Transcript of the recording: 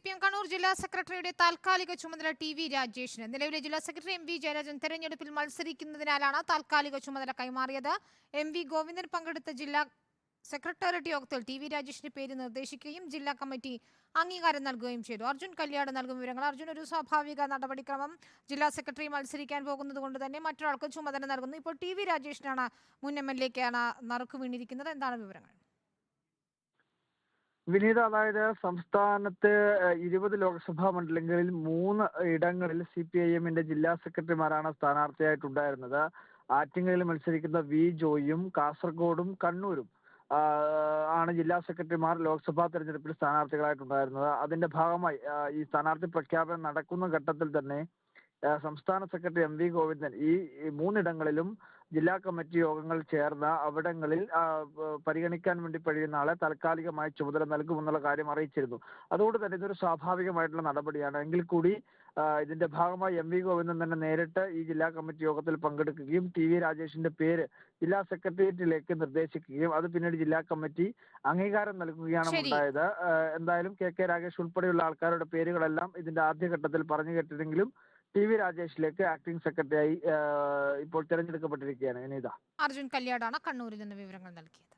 CPM Kannur ജില്ലാ സെക്രട്ടറിയുടെ താൽക്കാലിക ചുമതല ടി.വി. രാജേഷിന്. നിലവിലെ ജില്ലാ സെക്രട്ടറി എം.വി. ജയരാജൻ തെരഞ്ഞെടുപ്പിൽ മത്സരിക്കുന്നതിനാലാണ് താൽക്കാലിക ചുമതല കൈമാറിയത്. എം.വി. ഗോവിന്ദൻ പങ്കെടുത്ത ജില്ലാ സെക്രട്ടേറിയറ്റ് യോഗത്തിൽ ടി.വി. രാജേഷിന്റെ പേര് നിർദ്ദേശിക്കുകയും ജില്ലാ കമ്മിറ്റി അംഗീകാരം നൽകുകയും ചെയ്തു. അർജുൻ കല്യാട് നൽകും വിവരങ്ങൾ. അർജുൻ, ഒരു സ്വാഭാവിക നടപടിക്രമം, ജില്ലാ സെക്രട്ടറി മത്സരിക്കാൻ പോകുന്നത് കൊണ്ട് തന്നെ മറ്റൊരാൾക്ക് ചുമതല നൽകുന്നു. ഇപ്പോൾ ടി.വി. രാജേഷിനാണ്, മുൻ MLA-ക്കാണ് നറുക്ക് വീണിരിക്കുന്നത്. എന്താണ് വിവരങ്ങൾ? വിനീത, അതായത് സംസ്ഥാനത്ത് 20 ലോക്സഭാ മണ്ഡലങ്ങളിൽ 3 ഇടങ്ങളിൽ CPIM-ന്റെ ജില്ലാ സെക്രട്ടറിമാരാണ് സ്ഥാനാർത്ഥിയായിട്ടുണ്ടായിരുന്നത്. ആറ്റിങ്ങലിൽ മത്സരിക്കുന്ന ജോയിയും കാസർഗോഡും കണ്ണൂരും ആണ് ജില്ലാ സെക്രട്ടറിമാർ ലോക്സഭാ തെരഞ്ഞെടുപ്പിൽ സ്ഥാനാർത്ഥികളായിട്ടുണ്ടായിരുന്നത്. അതിന്റെ ഭാഗമായി ഈ സ്ഥാനാർത്ഥി പ്രഖ്യാപനം നടക്കുന്ന ഘട്ടത്തിൽ തന്നെ സംസ്ഥാന സെക്രട്ടറി MV ഗോവിന്ദൻ ഈ 3 ഇടങ്ങളിലും ജില്ലാ കമ്മിറ്റി യോഗങ്ങൾ ചേർന്ന് അവിടങ്ങളിൽ പരിഗണിക്കാൻ വേണ്ടി കഴിയുന്ന ആളെ താൽക്കാലികമായി ചുമതല നൽകുമെന്നുള്ള കാര്യം അറിയിച്ചിരുന്നു. അതുകൊണ്ട് തന്നെ ഇതൊരു സ്വാഭാവികമായിട്ടുള്ള നടപടിയാണ്. എങ്കിൽ കൂടി ഇതിന്റെ ഭാഗമായി MV ഗോവിന്ദൻ തന്നെ നേരിട്ട് ഈ ജില്ലാ കമ്മിറ്റി യോഗത്തിൽ പങ്കെടുക്കുകയും ടി.വി. രാജേഷിന്റെ പേര് ജില്ലാ സെക്രട്ടേറിയറ്റിലേക്ക് നിർദ്ദേശിക്കുകയും അത് പിന്നീട് ജില്ലാ കമ്മിറ്റി അംഗീകാരം നൽകുകയാണ് ഉണ്ടായത്. എന്തായാലും KK രാഗേഷ് ഉൾപ്പെടെയുള്ള ആൾക്കാരുടെ പേരുകളെല്ലാം ഇതിന്റെ ആദ്യഘട്ടത്തിൽ പറഞ്ഞു കേട്ടിരുന്നെങ്കിലും ടി.വി. രാജേഷിലേക്ക് ആക്ടിംഗ് സെക്രട്ടറിയായി ഇപ്പോൾ തിരഞ്ഞെടുക്കപ്പെട്ടിരിക്കുകയാണ് വിനീത. അർജുൻ കല്യാടാണ് കണ്ണൂരിൽ നിന്ന് വിവരങ്ങൾ നൽകിയത്.